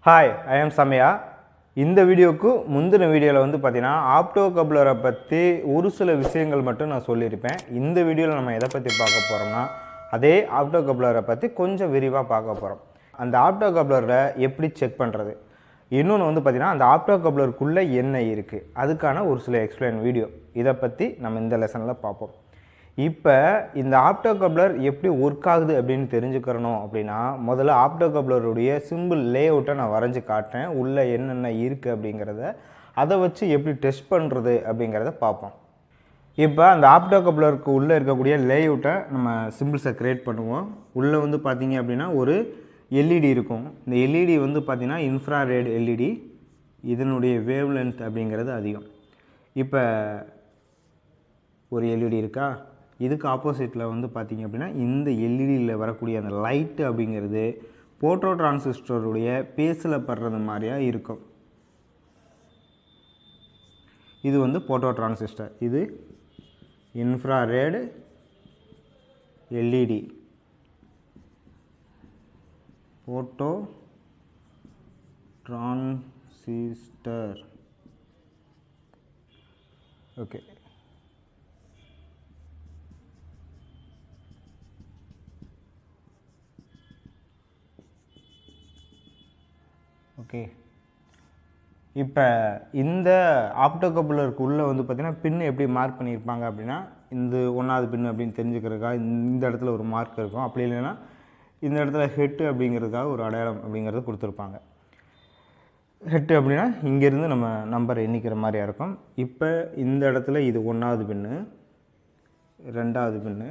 Hi, ஐ ஆம் சமயா. இந்த வீடியோக்கு முந்தின வீடியோவில் வந்து பார்த்தீங்கன்னா ஆப்டோகப்ளரை பற்றி ஒரு சில விஷயங்கள் மட்டும் நான் சொல்லியிருப்பேன். இந்த வீடியோவில் நம்ம எதை பற்றி பார்க்க போகிறோம்னா அதே ஆப்டோகப்ளரை பற்றி கொஞ்சம் விரிவாக பார்க்க போகிறோம். அந்த ஆப்டோகப்ளரை எப்படி செக் பண்ணுறது, இன்னொன்று வந்து பார்த்திங்கன்னா அந்த ஆப்டோகப்ளருக்குள்ளே என்ன இருக்குது, அதுக்கான ஒரு சில எக்ஸ்பிளைன் வீடியோ, இதை பற்றி நம்ம இந்த லெசனில் பார்ப்போம். இப்போ இந்த ஆப்டோகப்ளர் எப்படி ஒர்க் ஆகுது அப்படின்னு தெரிஞ்சுக்கிறணும் அப்படின்னா முதல்ல ஆப்டோகப்ளருடைய சிம்பிள் லே அவுட்டை நான் வரைஞ்சி காட்டேன். உள்ளே என்னென்ன இருக்குது அப்படிங்கிறத அதை வச்சு எப்படி டெஸ்ட் பண்ணுறது அப்படிங்கிறத பார்ப்போம். இப்போ அந்த ஆப்டோகப்ளருக்கு உள்ளே இருக்கக்கூடிய லே அவுட்டை நம்ம சிம்பிள்ஸை க்ரியேட் பண்ணுவோம். உள்ளே வந்து பார்த்திங்க அப்படின்னா ஒரு எல்இடி இருக்கும். இந்த எல்இடி வந்து பார்த்திங்கன்னா இன்ஃப்ராரெட் எல்இடி, இதனுடைய வேவ் லென்த் அப்படிங்கிறது அதிகம். இப்போ ஒரு எல்இடி இருக்கா, இதுக்கு ஆப்போசிட்டில் வந்து பார்த்திங்க அப்படின்னா இந்த எல்இடியில் வரக்கூடிய அந்த லைட்டு அப்படிங்கிறது போட்டோ டிரான்சிஸ்டருடைய பேஸில் படுறது மாதிரியாக இருக்கும். இது வந்து போட்டோ டிரான்சிஸ்டர், இது infrared LED, photo transistor. Okay, okay. இப்போ இந்த ஆப்டோகப்ளருக்கு உள்ளே வந்து பார்த்திங்கன்னா பின்னு எப்படி மார்க் பண்ணியிருப்பாங்க அப்படின்னா இந்த 1வது பின்னு அப்படின்னு தெரிஞ்சுக்கிறதுக்காக இந்த இடத்துல ஒரு மார்க் இருக்கும். அப்படி இல்லைன்னா இந்த இடத்துல ஹெட்டு அப்படிங்கிறதுக்காக ஒரு அடையாளம் அப்படிங்கிறது கொடுத்துருப்பாங்க. ஹெட்டு அப்படின்னா இங்கேருந்து நம்ம நம்பர் எண்ணிக்கிற மாதிரியா இருக்கும். இப்போ இந்த இடத்துல இது 1வது பின்னு, 2வது பின்னு,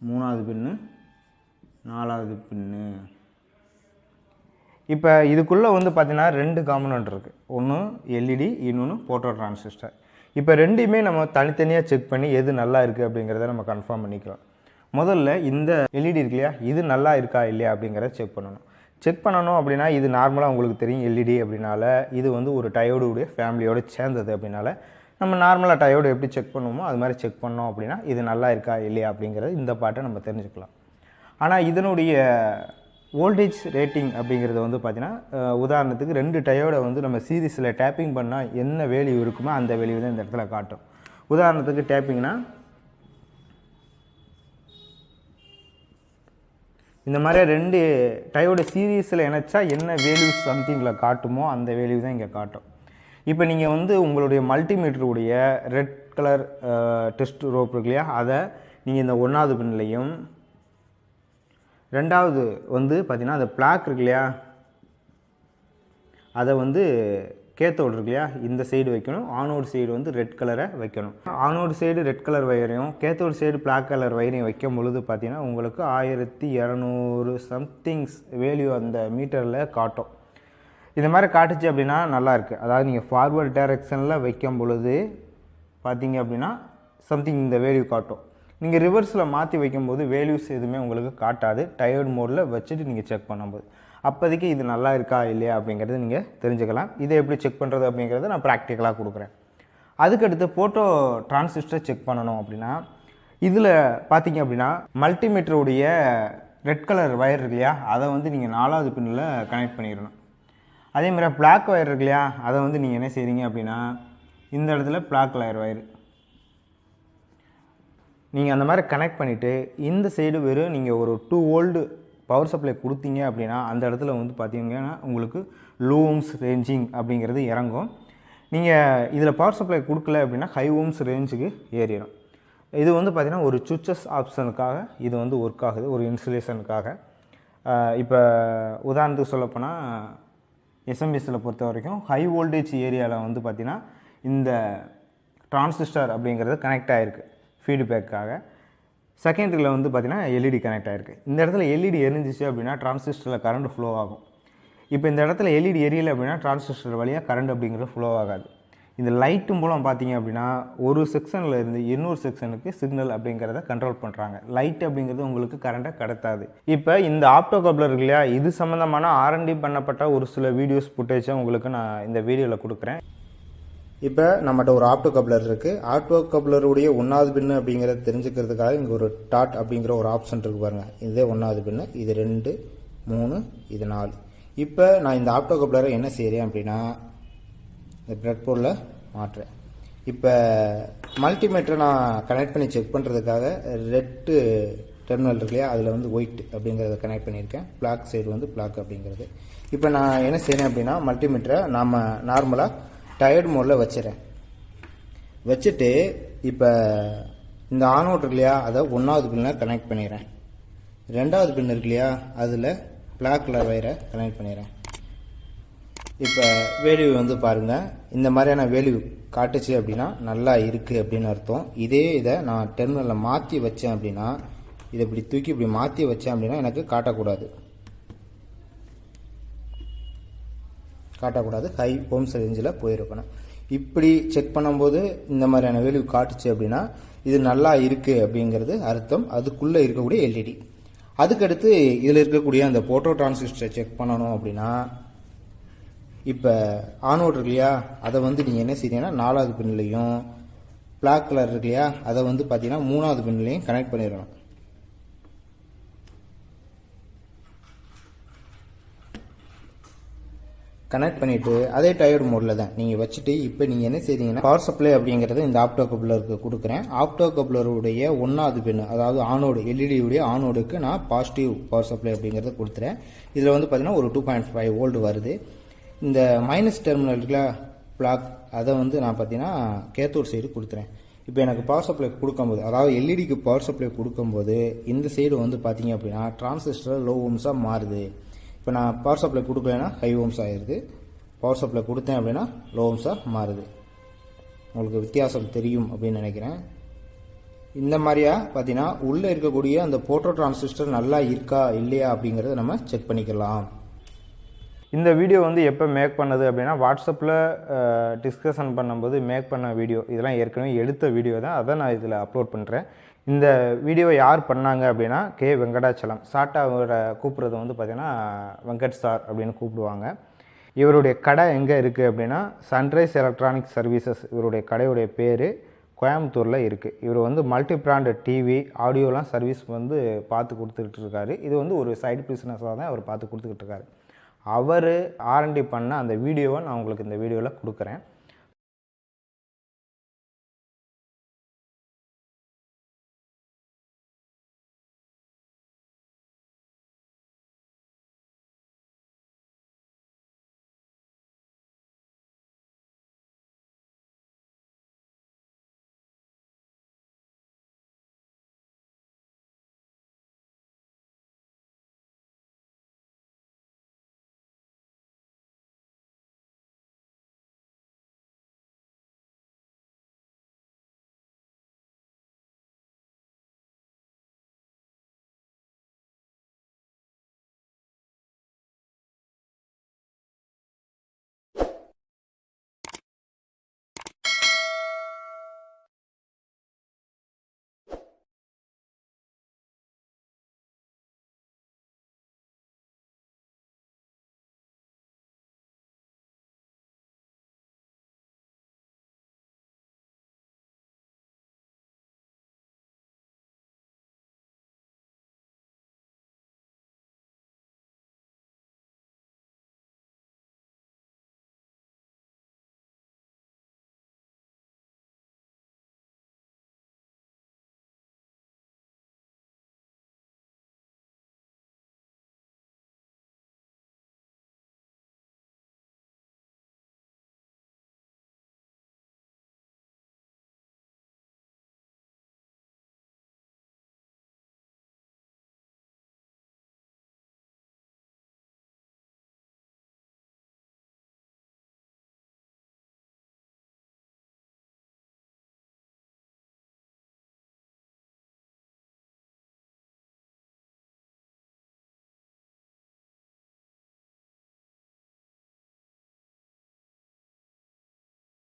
3வது பின்னு, 4வது பின்னு. இப்போ இதுக்குள்ளே வந்து பார்த்திங்கன்னா 2 காம்பனண்ட் இருக்குது. ஒன்று எல்இடி, இன்னொன்று போட்டோ டிரான்சிஸ்டர். இப்போ ரெண்டையுமே நம்ம தனித்தனியாக செக் பண்ணி எது நல்லா இருக்குது அப்படிங்கிறத நம்ம கன்ஃபார்ம் பண்ணிக்கலாம். முதல்ல இந்த எல்இடி இருக்கு இல்லையா, இது நல்லா இருக்கா இல்லையா அப்படிங்கிறத செக் பண்ணணும் அப்படின்னா இது நார்மலாக உங்களுக்கு தெரியும். எல்இடி அப்படின்னால இது வந்து ஒரு டயோடுடைய ஃபேமிலியோடு சேர்ந்தது. அப்படின்னால நம்ம நார்மலாக டயோடு எப்படி செக் பண்ணுவோமோ அது மாதிரி செக் பண்ணோம் அப்படின்னா இது நல்லா இருக்கா இல்லையா அப்படிங்கிறது இந்த பாட்டை நம்ம தெரிஞ்சுக்கலாம். ஆனால் இதனுடைய வோல்டேஜ் ரேட்டிங் அப்படிங்கிறது வந்து பார்த்திங்கன்னா உதாரணத்துக்கு 2 டயோடை வந்து நம்ம சீரீஸில் டேப்பிங் பண்ணால் என்ன வேல்யூ இருக்குமோ அந்த வேல்யூ தான் இந்த இடத்துல காட்டும். உதாரணத்துக்கு டேப்பிங்னா இந்த மாதிரி 2 டயோடு சீரீஸில் இணைச்சா என்ன வேல்யூ சம்திங்கில் காட்டுமோ அந்த வேல்யூ தான் இங்கே காட்டும். இப்போ நீங்கள் வந்து உங்களுடைய மல்டிமீட்டருடைய ரெட் கலர் டெஸ்ட் ரோப் இருக்கு இல்லையா, அதை நீங்கள் இந்த 1வது பின்லையும் 2வது வந்து பார்த்திங்கன்னா அந்த பிளாக் இருக்கு இல்லையா, அதை வந்து கேத்தோடு இருக்கு இல்லையா, இந்த சைடு வைக்கணும். ஆனோடு சைடு வந்து ரெட் கலரை வைக்கணும். ஆனோடு சைடு ரெட் கலர் வயரையும் கேத்தோடு சைடு பிளாக் கலர் வயரையும் வைக்கும் பொழுது பார்த்திங்கன்னா உங்களுக்கு 1200 சம்திங்ஸ் வேல்யூ அந்த மீட்டரில் காட்டும். இந்த மாதிரி காட்டுச்சு அப்படின்னா நல்லாயிருக்கு. அதாவது நீங்கள் ஃபார்வர்ட் டைரெக்ஷனில் வைக்கும் பொழுது பார்த்திங்க அப்படின்னா சம்திங் இந்த வேல்யூ காட்டும். நீங்கள் ரிவர்ஸில் மாற்றி வைக்கும்போது வேல்யூஸ் எதுவுமே உங்களுக்கு காட்டாது. டயர்டு மோடில் வச்சுட்டு நீங்கள் செக் பண்ணும்போது அப்போதைக்கு இது நல்லா இருக்கா இல்லையா அப்படிங்கிறது நீங்கள் தெரிஞ்சுக்கலாம். இதை எப்படி செக் பண்ணுறது அப்படிங்கிறத நான் ப்ராக்டிக்கலாக கொடுக்குறேன். அதுக்கடுத்து போட்டோ டிரான்சிஸ்டர் செக் பண்ணணும் அப்படின்னா இதில் பார்த்தீங்க அப்படின்னா மல்டிமீட்டருடைய ரெட் கலர் வயர் இருக்கு இல்லையா, அதை வந்து நீங்கள் 4வது பின்னில் கனெக்ட் பண்ணிடணும். அதேமாதிரி பிளாக் வயர் இருக்கு இல்லையா, அதை வந்து நீங்கள் என்ன செய்கிறீங்க அப்படின்னா இந்த இடத்துல பிளாக் கலர் வயர் நீங்கள் அந்த மாதிரி கனெக்ட் பண்ணிவிட்டு இந்த சைடு வெறும் நீங்கள் ஒரு 2 வோல்ட் பவர் சப்ளை கொடுத்தீங்க அப்படின்னா அந்த இடத்துல வந்து பார்த்திங்கன்னா உங்களுக்கு லோ ஓம்ஸ் ரேஞ்சிங் அப்படிங்கிறது இறங்கும். நீங்கள் இதில் பவர் சப்ளை கொடுக்கல அப்படின்னா ஹை ஓம்ஸ் ரேஞ்சுக்கு ஏறிடும். இது வந்து பார்த்திங்கன்னா ஒரு சுவிட்சஸ் ஆப்ஷனுக்காக இது வந்து ஒர்க் ஆகுது, ஒரு இன்சுலேஷனுக்காக. இப்போ உதாரணத்துக்கு சொல்லப்போனால் எஸ்எம்பிஎஸில் பொறுத்த வரைக்கும் ஹை வோல்டேஜ் ஏரியாவில் வந்து பார்த்திங்கன்னா இந்த டிரான்சிஸ்டர் அப்படிங்கிறது கனெக்ட் ஆகிருக்கு ஃபீட்பேக்காக. செகண்டரியில் வந்து பார்த்திங்கன்னா எல்இடி கனெக்ட் ஆகிருக்கு. இந்த இடத்துல எல்இடி எரிஞ்சிச்சு அப்படின்னா டிரான்சிஸ்டரில் கரண்ட் ஃப்ளோ ஆகும். இப்போ இந்த இடத்துல எல்இடி எரியலை அப்படின்னா டிரான்சிஸ்டர் வழியாக கரண்ட் அப்படிங்கிறது ஃப்ளோ ஆகாது. இந்த லைட்டு மூலம் பார்த்தீங்க அப்படின்னா ஒரு செக்ஷனில் இருந்து இன்னொரு செக்ஷனுக்கு சிக்னல் அப்படிங்கிறத கண்ட்ரோல் பண்ணுறாங்க. லைட் அப்படிங்கிறது உங்களுக்கு கரண்ட்டை கடத்தாது. இப்போ இந்த ஆப்டோகப்ளர் இருக்கு இல்லையா, இது சம்மந்தமான R&D பண்ணப்பட்ட ஒரு சில வீடியோஸ் ஃபுட்டேஜை உங்களுக்கு நான் இந்த வீடியோவில் கொடுக்குறேன். இப்போ நம்மகிட்ட ஒரு ஆப்டோகப்ளர் இருக்குது. ஆப்டோகப்ளருடைய 1வது பின்னு அப்படிங்கிறத தெரிஞ்சுக்கிறதுக்காக இங்கே ஒரு டாட் அப்படிங்கிற ஒரு ஆப்ஷன் இருக்குது பாருங்கள். இதே 1வது பின்னு, இது 2, 3, இது 4. இப்போ நான் இந்த ஆப்டோகப்ளரை என்ன செய்கிறேன் அப்படின்னா இந்த பிரெட் போர்டில் மாட்டுறேன். இப்போ மல்டிமீட்டரை நான் கனெக்ட் பண்ணி செக் பண்ணுறதுக்காக ரெட்டு டெர்மினல் இருக்கு இல்லையா, அதில் வந்து ஒயிட் அப்படிங்கிறத கனெக்ட் பண்ணியிருக்கேன். பிளாக் சைடு வந்து பிளாக் அப்படிங்கிறது. இப்போ நான் என்ன செய்கிறேன் அப்படின்னா மல்டிமீட்டரை நாம் நார்மலாக டயர்டு மோடில் வச்சுறேன். வச்சுட்டு இப்போ இந்த ஆன் அவுட் இருக்கு இல்லையா, அதை 1வது பின்னில் கனெக்ட் பண்ணிடுறேன். 2வது பின் இருக்கு இல்லையா, அதில் பிளாக் கலர் வயரை கனெக்ட் பண்ணிடுறேன். இப்போ வேல்யூ வந்து பாருங்கள், இந்த மாதிரியான வேல்யூ காட்டுச்சு அப்படின்னா நல்லா இருக்குது அப்படின்னு அர்த்தம். இதே இதை நான் டெர்மினலில் மாற்றி வச்சேன் அப்படின்னா, இதை இப்படி தூக்கி இப்படி மாற்றி வச்சேன் அப்படின்னா எனக்கு காட்டக்கூடாது. ஹை ஓம்ஸ் ரேஞ்சில் போயிருக்கணும். இப்படி செக் பண்ணும்போது இந்த மாதிரியான வேல்யூ காட்டுச்சு அப்படின்னா இது நல்லா இருக்குது அப்படிங்கிறது அர்த்தம். அதுக்குள்ளே இருக்கக்கூடிய எல்இடி. அதுக்கடுத்து இதில் இருக்கக்கூடிய அந்த போட்டோ டிரான்சிஸ்டரை செக் பண்ணணும் அப்படின்னா இப்போ ஆன் அவுட் இருக்கு இல்லையா, அதை வந்து நீங்கள் என்ன செய்றீங்கன்னா 4வது பின்லையும் பிளாக் கலர் இருக்கு இல்லையா, அதை வந்து பார்த்தீங்கன்னா 3வது பின்லையும் கனெக்ட் பண்ணிடணும். கனெக்ட் பண்ணிவிட்டு அதே டயர்டு மோடில் தான் நீங்கள் வச்சுட்டு இப்போ நீங்கள் என்ன செய்றீங்கன்னா பவர் சப்ளை அப்படிங்கிறது இந்த ஆப்டோகப்ளருக்கு கொடுக்குறேன். ஆப்டோகப்ளருடைய 1வது பின், அதாவது ஆனோடு எல்இடியுடைய ஆனோடுக்கு நான் பாசிட்டிவ் பவர் சப்ளை அப்படிங்கிறத கொடுத்துறேன். இதில் வந்து பார்த்தீங்கன்னா ஒரு 2.5 வோல்ட் வருது. இந்த மைனஸ் டெர்மினலுக்குள்ள பிளாக் அதை வந்து நான் பார்த்தீங்கன்னா கேத்தோட் சைடு கொடுத்துறேன். இப்போ எனக்கு பவர் சப்ளை கொடுக்கும்போது, அதாவது எல்இடிக்கு பவர் சப்ளை கொடுக்கும்போது இந்த சைடு வந்து பார்த்தீங்க அப்படின்னா டிரான்சிஸ்டர் லோ ஓம்ஸாக மாறுது. இப்போ நான் பவர் சப்ளை கொடுக்கலைன்னா ஹை ஓம்ஸ் ஆகிடுது, பவர் சப்ளை கொடுத்தேன் அப்படின்னா லோ ஓம்ஸாக மாறுது. உங்களுக்கு வித்தியாசம் தெரியும் அப்படின்னு நினைக்கிறேன். இந்த மாதிரியா பார்த்தீங்கன்னா உள்ளே இருக்கக்கூடிய அந்த போட்டோ டிரான்சிஸ்டர் நல்லா இருக்கா இல்லையா அப்படிங்கிறத நம்ம செக் பண்ணிக்கலாம். இந்த வீடியோ வந்து எப்போ மேக் பண்ணது அப்படின்னா வாட்ஸ்அப்பில் டிஸ்கஷன் பண்ணும்போது மேக் பண்ண வீடியோ. இதெல்லாம் ஏற்கனவே எடுத்த வீடியோ தான், அதை நான் இதில் அப்லோட் பண்ணுறேன். இந்த வீடியோவை யார் பண்ணாங்க அப்படின்னா கே வெங்கடாச்சலம். ஷார்ட்டாக அவரை கூப்பிட்றது வந்து பார்த்திங்கன்னா வெங்கட் சார் அப்படின்னு கூப்பிடுவாங்க. இவருடைய கடை எங்கே இருக்குது அப்படின்னா சன்ரைஸ் எலக்ட்ரானிக் சர்வீசஸ், இவருடைய கடையுடைய பேர் கோயம்புத்தூரில் இருக்குது. இவர் வந்து மல்டி பிராண்ட் டிவி ஆடியோலாம் சர்வீஸ் வந்து பார்த்து கொடுத்துக்கிட்டு இருக்காரு. இது வந்து ஒரு சைடு பிஸ்னஸாக தான் அவர் பார்த்து கொடுத்துக்கிட்டு இருக்காரு. அவர் ஆர்என்டி பண்ண அந்த வீடியோவை நான் உங்களுக்கு இந்த வீடியோவில் கொடுக்குறேன்.